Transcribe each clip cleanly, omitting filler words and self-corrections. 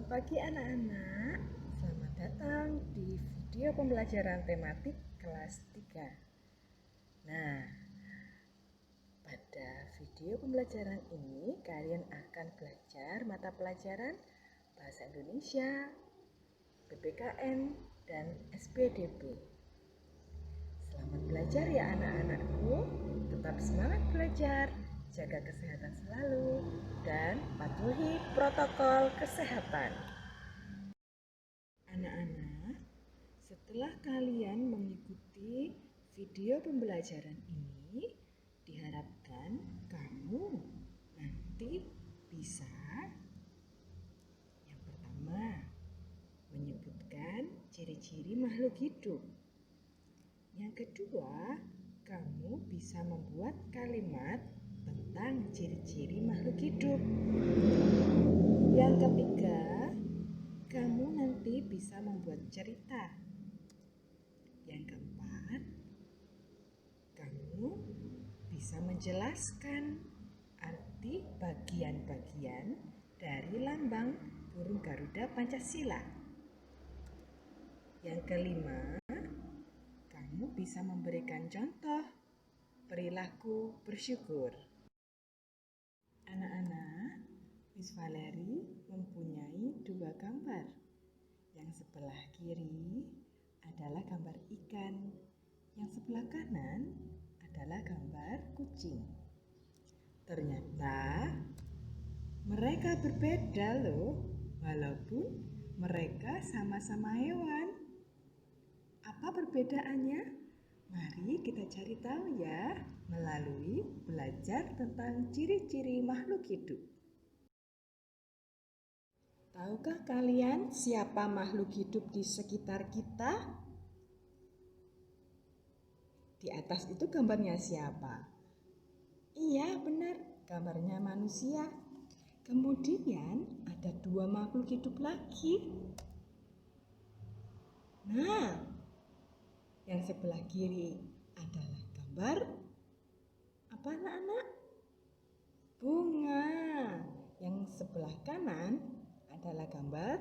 Selamat pagi anak-anak. Selamat datang di video pembelajaran tematik kelas 3. Nah, pada video pembelajaran ini kalian akan belajar mata pelajaran Bahasa Indonesia, PPKN, dan SPDB. Selamat belajar ya anak-anakku. Tetap semangat belajar. Jaga kesehatan selalu dan patuhi protokol kesehatan. Anak-anak, setelah kalian mengikuti video pembelajaran ini, diharapkan kamu nanti bisa yang pertama menyebutkan ciri-ciri makhluk hidup. Yang kedua, kamu bisa membuat kalimat tentang ciri-ciri makhluk hidup. Yang ketiga, kamu nanti bisa membuat cerita. Yang keempat, kamu bisa menjelaskan arti bagian-bagian dari lambang burung Garuda Pancasila. Yang kelima, kamu bisa memberikan contoh perilaku bersyukur. Anak-anak, Miss Valerie mempunyai 2 gambar. Yang sebelah kiri adalah gambar ikan, yang sebelah kanan adalah gambar kucing. Ternyata mereka berbeda loh, walaupun mereka sama-sama hewan. Apa perbedaannya? Mari kita cari tahu ya melalui belajar tentang ciri-ciri makhluk hidup. Tahukah kalian siapa makhluk hidup di sekitar kita? Di atas itu gambarnya siapa? Iya, benar, gambarnya manusia. Kemudian ada 2 makhluk hidup lagi. Nah, yang sebelah kiri adalah gambar apa anak-anak? Bunga. Yang sebelah kanan adalah gambar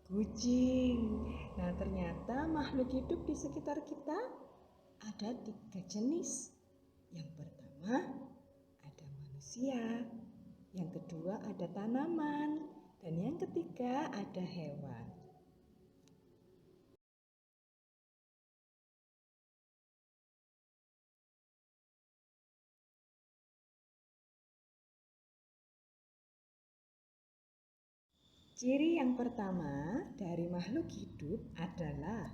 kucing. Nah, ternyata makhluk hidup di sekitar kita ada 3 jenis. Yang pertama ada manusia, yang kedua ada tanaman, dan yang ketiga ada hewan. Ciri yang pertama dari makhluk hidup adalah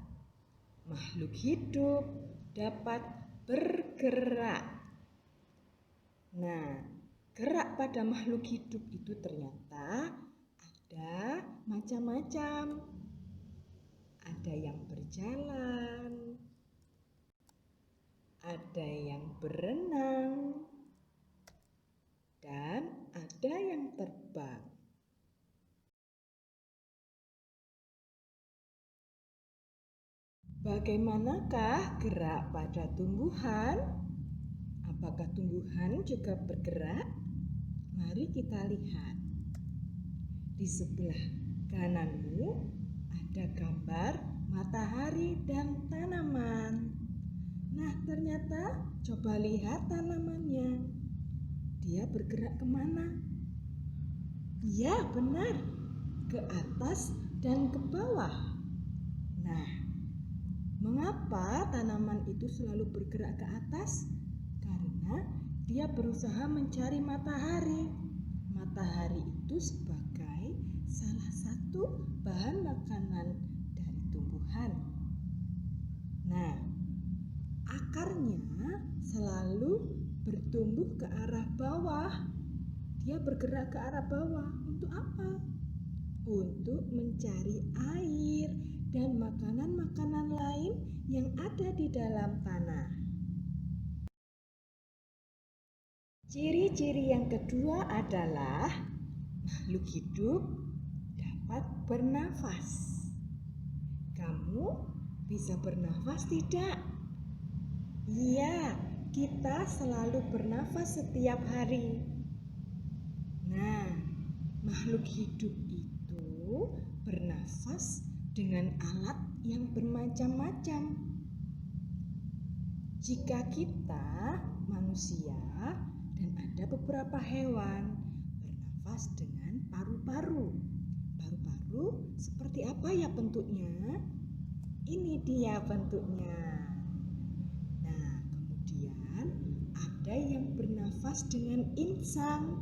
makhluk hidup dapat bergerak. Nah, gerak pada makhluk hidup itu ternyata ada macam-macam. Ada yang berjalan, ada yang berenang, dan ada yang terbang. Bagaimanakah gerak pada tumbuhan? Apakah tumbuhan juga bergerak? Mari kita lihat. Di sebelah kananmu ada gambar matahari dan tanaman. Nah, ternyata coba lihat tanamannya. Dia bergerak kemana? Iya, benar. Ke atas dan ke bawah. Nah, mengapa tanaman itu selalu bergerak ke atas? Karena dia berusaha mencari matahari. Matahari itu sebagai salah satu bahan makanan dari tumbuhan. Nah, akarnya selalu bertumbuh ke arah bawah. Dia bergerak ke arah bawah. Untuk apa? Untuk mencari air dan makanan-makanan lain yang ada di dalam tanah. Ciri-ciri yang kedua adalah makhluk hidup dapat bernafas. Kamu bisa bernafas tidak? Iya, kita selalu bernafas setiap hari. Nah, makhluk hidup itu itu bernafas dengan alat yang bermacam-macam. Jika kita manusia dan ada beberapa hewan bernafas dengan paru-paru. Paru-paru seperti apa ya bentuknya? Ini dia bentuknya. Nah, kemudian ada yang bernafas dengan insang.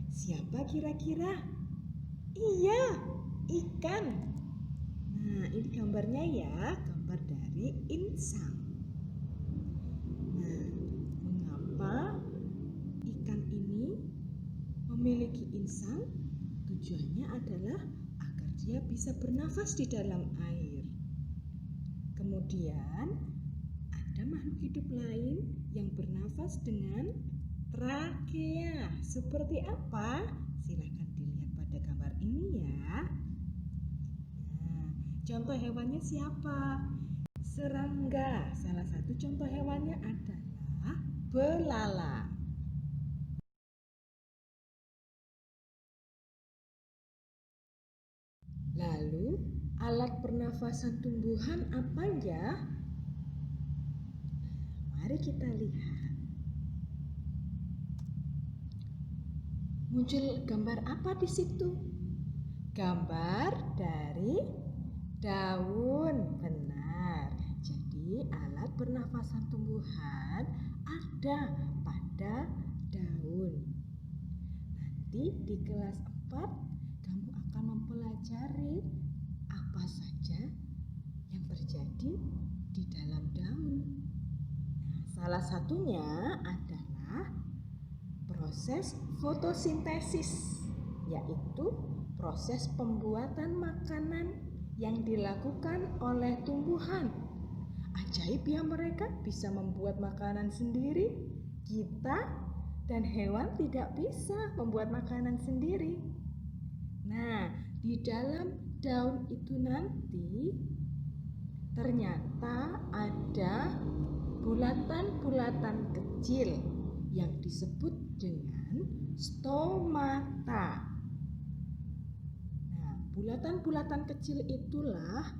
Siapa kira-kira? Iya, ikan. Nah, ini gambarnya ya, gambar dari insang. Nah, mengapa ikan ini memiliki insang? Tujuannya adalah agar dia bisa bernafas di dalam air. Kemudian ada makhluk hidup lain yang bernafas dengan trakea. Seperti apa? Silakan dilihat pada gambar ini ya. Nah, contoh hewannya siapa? Serangga. Salah satu contoh hewannya adalah belalang. Lalu, alat pernafasan tumbuhan apa ya? Mari kita lihat. Muncul gambar apa di situ? Gambar dari daun. Benar. Jadi, alat pernafasan tumbuhan ada pada daun. Nanti di kelas 4 kamu akan mempelajari apa saja yang terjadi di dalam daun. Nah, salah satunya adalah proses fotosintesis, yaitu proses pembuatan makanan yang dilakukan oleh tumbuhan. Ajaib ya, mereka bisa membuat makanan sendiri. Kita dan hewan tidak bisa membuat makanan sendiri. Nah, di dalam daun itu nanti ternyata ada bulatan-bulatan kecil yang disebut dengan stomata. Nah, bulatan-bulatan kecil itulah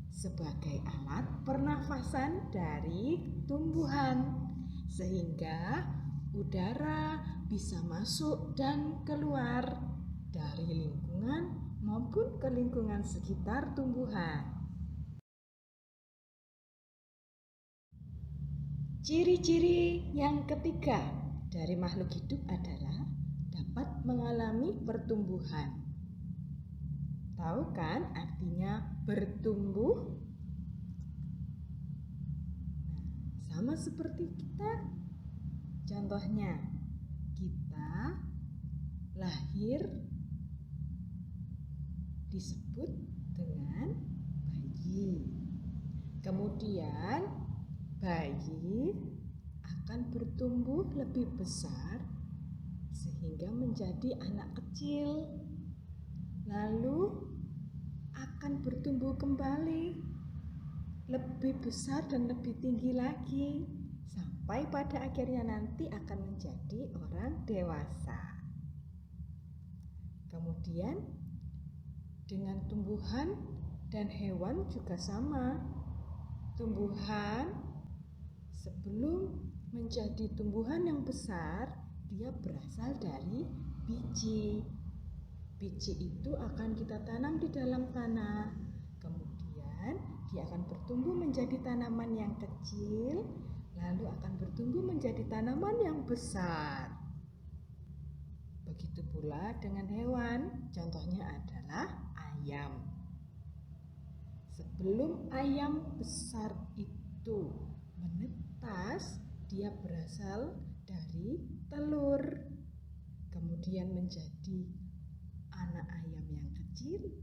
sebagai alat pernafasan dari tumbuhan, sehingga udara bisa masuk dan keluar dari lingkungan maupun ke lingkungan sekitar tumbuhan. Ciri-ciri yang ketiga dari makhluk hidup adalah dapat mengalami pertumbuhan. Tahu kan artinya bertumbuh? Nah, sama seperti kita. Contohnya, kita lahir disebut dengan bayi. Kemudian bayi akan bertumbuh lebih besar sehingga menjadi anak kecil. Lalu akan bertumbuh kembali lebih besar dan lebih tinggi lagi sampai pada akhirnya nanti akan menjadi orang dewasa. Kemudian dengan tumbuhan dan hewan juga sama. Tumbuhan sebelum menjadi tumbuhan yang besar, dia berasal dari biji. Biji itu akan kita tanam di dalam tanah. Kemudian dia akan bertumbuh menjadi tanaman yang kecil, lalu akan bertumbuh menjadi tanaman yang besar. Begitu pula dengan hewan, contohnya adalah ayam. Sebelum ayam besar itu menetas, dia berasal dari telur, kemudian menjadi anak ayam yang kecil,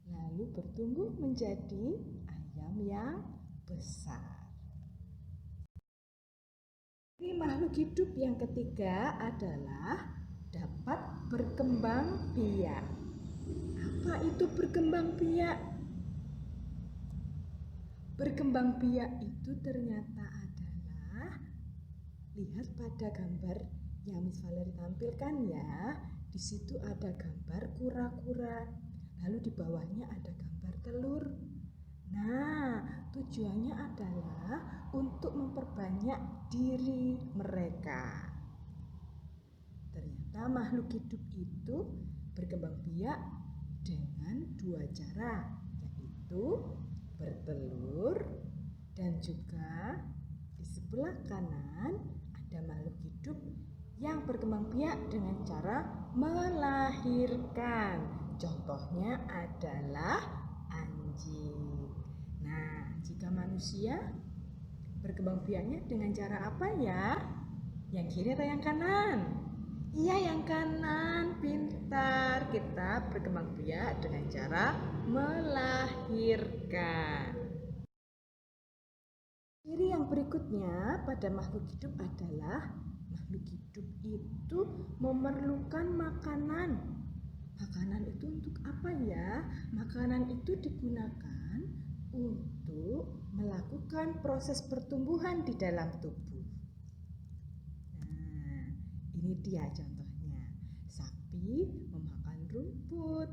lalu bertumbuh menjadi ayam yang besar. Makhluk hidup yang ketiga adalah dapat berkembang biak. Apa itu berkembang biak? Berkembang biak itu ternyata adalah, lihat pada gambar yang Miss Valerie tampilkan ya. Di situ ada gambar kura-kura. Lalu di bawahnya ada gambar telur. Nah, tujuannya adalah untuk memperbanyak diri mereka. Ternyata makhluk hidup itu berkembang biak dengan dua cara, yaitu bertelur dan juga di sebelah kanan ada makhluk hidup yang berkembang biak dengan cara melahirkan. Contohnya adalah anjing. Nah, jika manusia berkembang biaknya dengan cara apa ya? Yang kiri atau yang kanan? Iya, yang kanan. Pintar. Kita berkembang biak dengan cara melahirkan. Ciri yang berikutnya pada makhluk hidup adalah makhluk hidup itu memerlukan makanan. Makanan itu untuk apa ya? Makanan itu digunakan untuk melakukan proses pertumbuhan di dalam tubuh. Nah, ini dia contohnya. Sapi memakan rumput.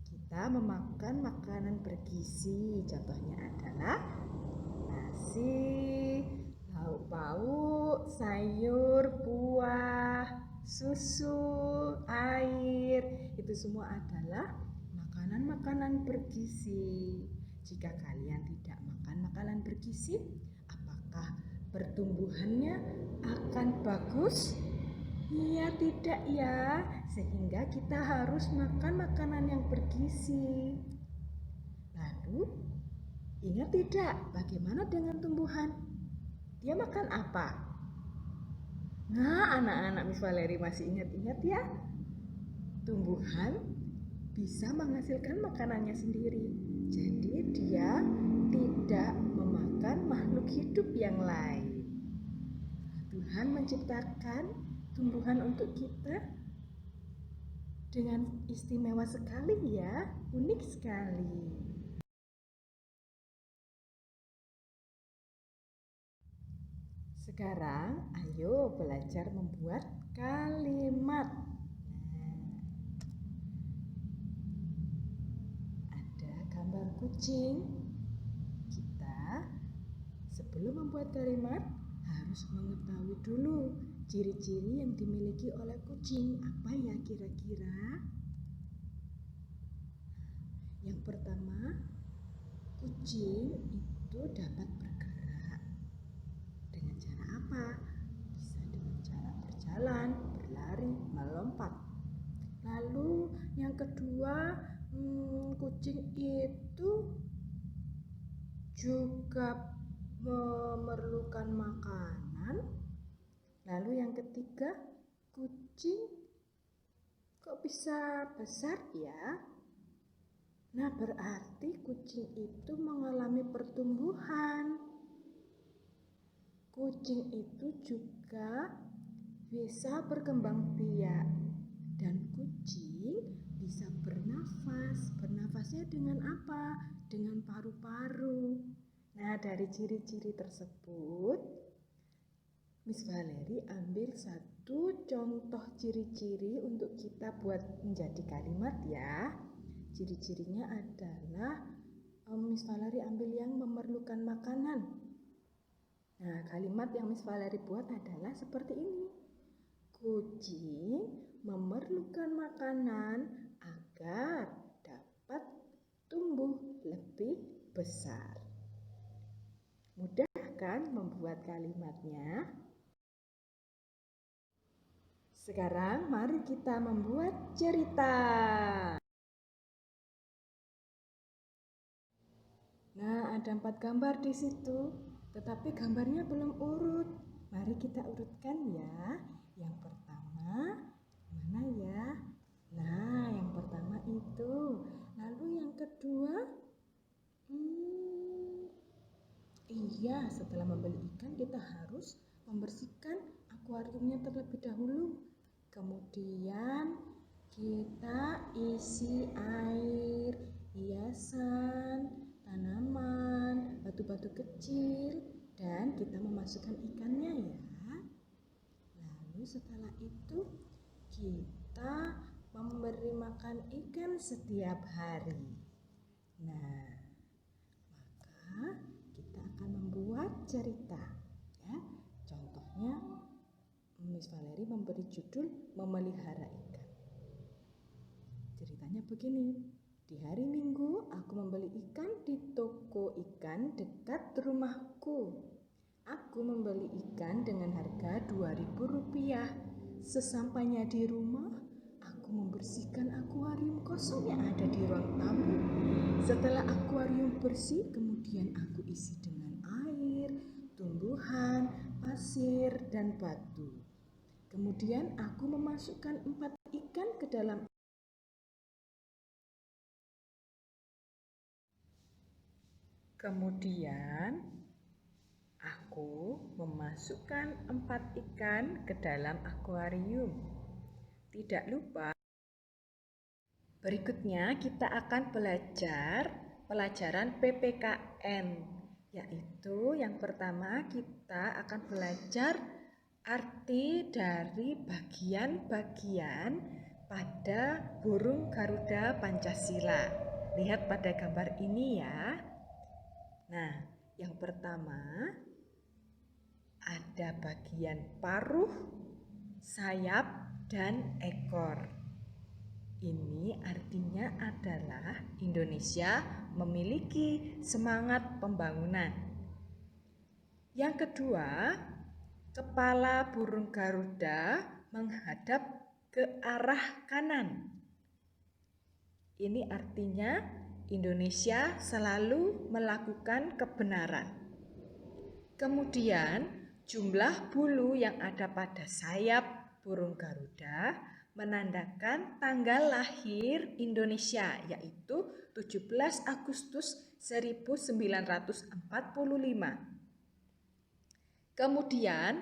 Kita memakan makanan bergizi. Contohnya adalah nasi, lauk pauk, sayur, buah, susu, air. Itu semua adalah makanan-makanan bergizi. Jika kalian tidak makan makanan bergizi, apakah pertumbuhannya akan bagus? Iya, tidak ya. Sehingga kita harus makan makanan yang bergizi. Lalu, ingat tidak bagaimana dengan tumbuhan? Dia makan apa? Nah, anak-anak Miss Valeri masih ingat-ingat ya? Tumbuhan bisa menghasilkan makanannya sendiri. Jadi dia tidak memakan makhluk hidup yang lain. Tuhan menciptakan tumbuhan untuk kita dengan istimewa sekali ya, unik sekali. Sekarang ayo belajar membuat kalimat. Ada gambar kucing. Kita sebelum membuat kalimat harus mengetahui dulu ciri-ciri yang dimiliki oleh kucing. Apa ya kira-kira? Yang pertama, kucing itu dapat bergerak. Dengan cara apa? Bisa dengan cara berjalan, berlari, melompat. Lalu yang kedua, kucing itu juga memerlukan makanan. Lalu yang ketiga, kucing kok bisa besar ya? Nah, berarti kucing itu mengalami pertumbuhan. Kucing itu juga bisa berkembang biak dan kucing bisa bernafas. Bernafasnya dengan apa? Dengan paru-paru. Nah, dari ciri-ciri tersebut Miss Valeri ambil satu contoh ciri-ciri untuk kita buat menjadi kalimat ya. Ciri-cirinya adalah Miss Valeri ambil yang memerlukan makanan. Nah, kalimat yang Miss Valeri buat adalah seperti ini. Kucing memerlukan makanan agar dapat tumbuh lebih besar. Mudah kan membuat kalimatnya? Sekarang mari kita membuat cerita. Nah, ada 4 gambar di situ, tetapi gambarnya belum urut. Mari kita urutkan ya. Yang pertama, mana ya? Nah, yang pertama itu. Lalu yang kedua, iya, setelah membeli ikan kita harus membersihkan akuariumnya terlebih dahulu. Kemudian kita isi air, hiasan, tanaman, batu-batu kecil, dan kita memasukkan ikannya ya. Lalu setelah itu kita memberi makan ikan setiap hari. Nah, maka kita akan membuat cerita, ya. Contohnya, Miss Valeri memberi judul Memelihara Ikan. Ceritanya begini. Di hari Minggu, aku membeli ikan di toko ikan dekat rumahku. Aku membeli ikan dengan harga Rp2.000. Sesampainya di rumah, aku membersihkan akuarium kosong yang ada di ruang tamu. Setelah akuarium bersih, kemudian aku isi dengan air, tumbuhan, pasir, dan batu. Kemudian aku memasukkan 4 ikan ke dalam. Kemudian aku memasukkan 4 ikan ke dalam akuarium. Tidak lupa, berikutnya kita akan belajar pelajaran PPKN, yaitu yang pertama kita akan belajar arti dari bagian-bagian pada burung Garuda Pancasila. Lihat pada gambar ini ya. Nah, yang pertama ada bagian paruh, sayap, dan ekor. Ini artinya adalah Indonesia memiliki semangat pembangunan. Yang kedua, kepala burung Garuda menghadap ke arah kanan. Ini artinya Indonesia selalu melakukan kebenaran. Kemudian, jumlah bulu yang ada pada sayap burung Garuda menandakan tanggal lahir Indonesia, yaitu 17 Agustus 1945. Kemudian,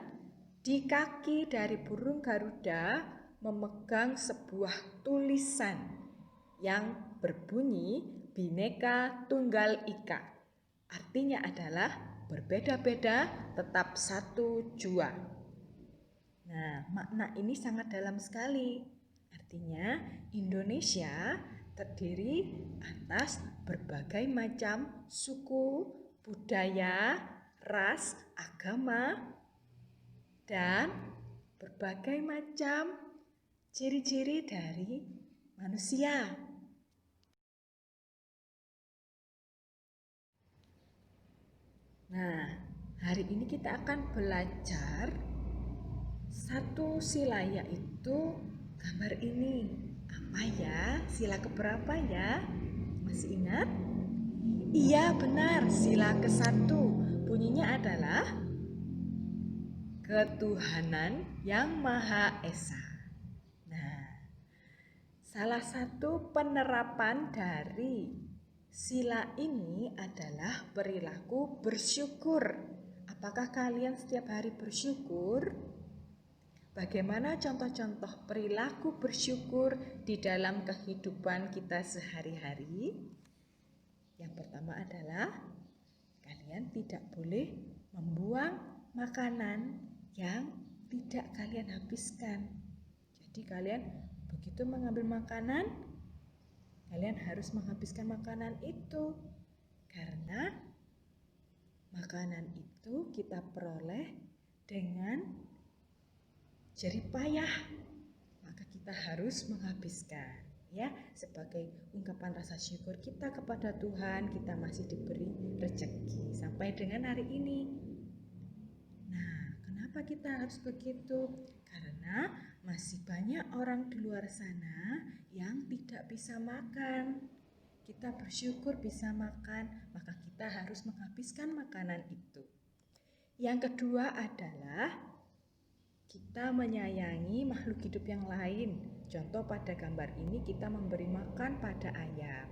di kaki dari burung Garuda memegang sebuah tulisan yang berbunyi Bhinneka Tunggal Ika. Artinya adalah berbeda-beda tetap satu jua. Nah, makna ini sangat dalam sekali. Artinya Indonesia terdiri atas berbagai macam suku, budaya, ras, agama, dan berbagai macam ciri-ciri dari manusia. Nah, hari ini kita akan belajar satu sila, yaitu gambar ini. Apa ya? Sila keberapa ya? Masih ingat? Iya, benar. Sila ke-1. Bunyinya adalah ketuhanan yang Maha Esa. Nah, salah satu penerapan dari sila ini adalah perilaku bersyukur. Apakah kalian setiap hari bersyukur? Bagaimana contoh-contoh perilaku bersyukur di dalam kehidupan kita sehari-hari? Yang pertama adalah kalian tidak boleh membuang makanan yang tidak kalian habiskan. Jadi kalian begitu mengambil makanan, kalian harus menghabiskan makanan itu, karena makanan itu kita peroleh dengan jerih payah, maka kita harus menghabiskan, ya, sebagai ungkapan rasa syukur kita kepada Tuhan, kita masih diberi rezeki sampai dengan hari ini. Nah, kenapa kita harus begitu? Karena masih banyak orang di luar sana yang tidak bisa makan. Kita bersyukur bisa makan, maka kita harus menghabiskan makanan itu. Yang kedua adalah kita menyayangi makhluk hidup yang lain. Contoh pada gambar ini kita memberi makan pada ayam.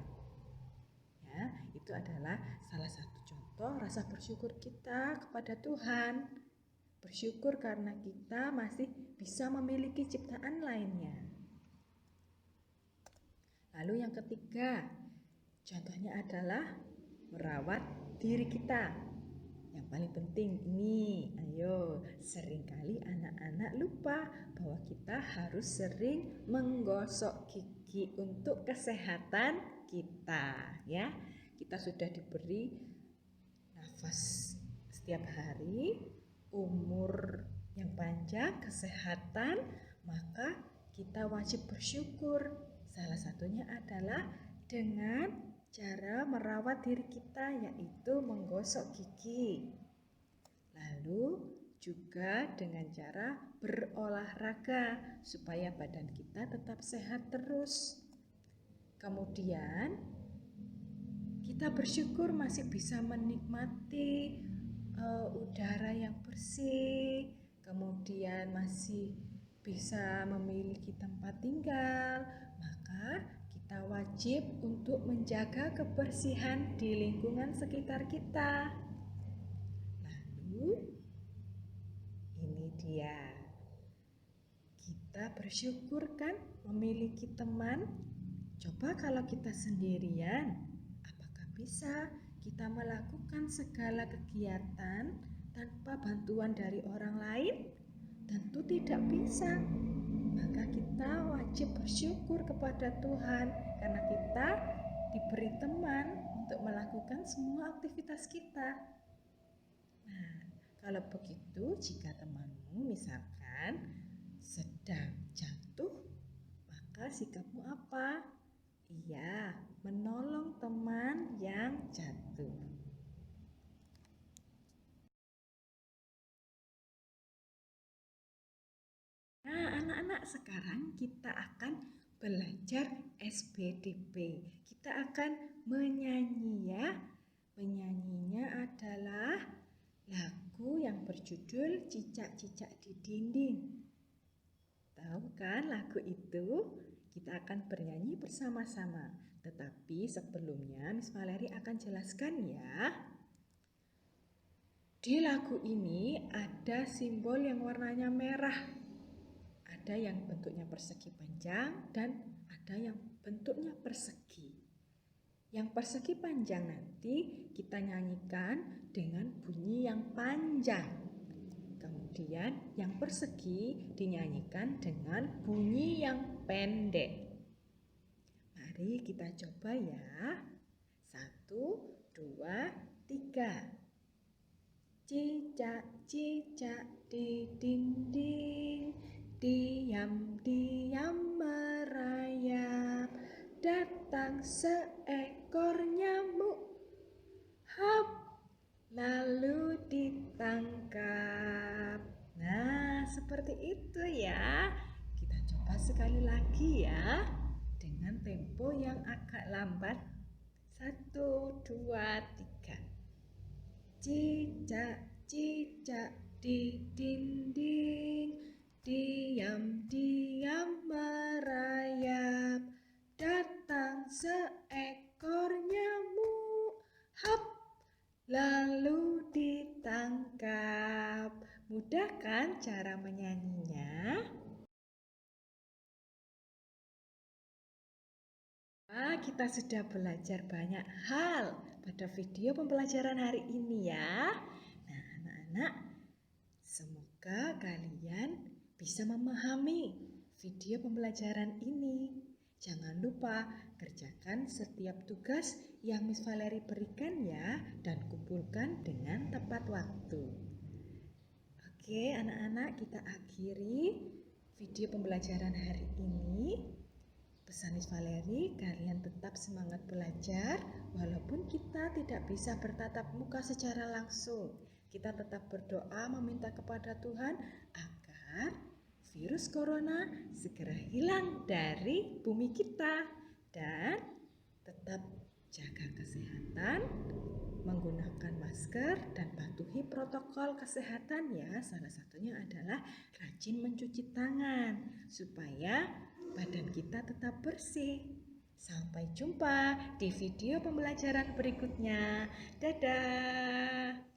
Ya, itu adalah salah satu contoh rasa bersyukur kita kepada Tuhan. Bersyukur karena kita masih bisa memiliki ciptaan lainnya. Lalu yang ketiga, contohnya adalah merawat diri kita. Yang paling penting ini, ayo, seringkali anak-anak lupa bahwa kita harus sering menggosok gigi untuk kesehatan kita, ya. Kita sudah diberi nafas setiap hari, umur yang panjang, kesehatan, maka kita wajib bersyukur. Salah satunya adalah dengan cara merawat diri kita, yaitu menggosok gigi. Lalu juga dengan cara berolahraga supaya badan kita tetap sehat terus. Kemudian kita bersyukur masih bisa menikmati udara yang bersih, kemudian masih bisa memiliki tempat tinggal, maka kita wajib untuk menjaga kebersihan di lingkungan sekitar kita. Lalu, ini dia. Kita bersyukur kan memiliki teman. Coba kalau kita sendirian, apakah bisa kita melakukan segala kegiatan tanpa bantuan dari orang lain? Tentu tidak bisa. Maka kita wajib bersyukur kepada Tuhan karena kita diberi teman untuk melakukan semua aktivitas kita. Nah, kalau begitu jika temanmu misalkan sedang jatuh, maka sikapmu apa? Iya, menolong teman yang jatuh. Nah, anak-anak, sekarang kita akan belajar SBDP. Kita akan menyanyi, ya. Penyanyinya adalah lagu yang berjudul Cicak-cicak di Dinding. Tahu kan lagu itu? Kita akan bernyanyi bersama-sama. Tetapi sebelumnya Miss Valerie akan jelaskan, ya. Di lagu ini ada simbol yang warnanya merah. Ada yang bentuknya persegi panjang dan ada yang bentuknya persegi. Yang persegi panjang nanti kita nyanyikan dengan bunyi yang panjang. Kemudian yang persegi dinyanyikan dengan bunyi yang pendek. Mari kita coba, ya. 1, 2, 3. Cicak-cicak di dinding, diam-diam merayap, datang seekor nyamuk, hap, lalu ditangkap. Nah, seperti itu, ya. Kita coba sekali lagi, ya, dengan tempo yang agak lambat. 1, 2, 3. Cicak-cicak di dinding, diam-diam merayap, datang seekor nyamuk, hap, lalu ditangkap. Mudah kan cara menyanyinya? Kita sudah belajar banyak hal pada video pembelajaran hari ini, ya. Nah, anak-anak, semoga kalian bisa memahami video pembelajaran ini. Jangan lupa kerjakan setiap tugas yang Miss Valerie berikan, ya, dan kumpulkan dengan tepat waktu. Oke, anak-anak, kita akhiri video pembelajaran hari ini. Pesan Miss Valerie, kalian tetap semangat belajar walaupun kita tidak bisa bertatap muka secara langsung. Kita tetap berdoa meminta kepada Tuhan agar virus corona segera hilang dari bumi kita. Dan tetap jaga kesehatan, menggunakan masker dan patuhi protokol kesehatan, ya. Salah satunya adalah rajin mencuci tangan supaya badan kita tetap bersih. Sampai jumpa di video pembelajaran berikutnya. Dadah.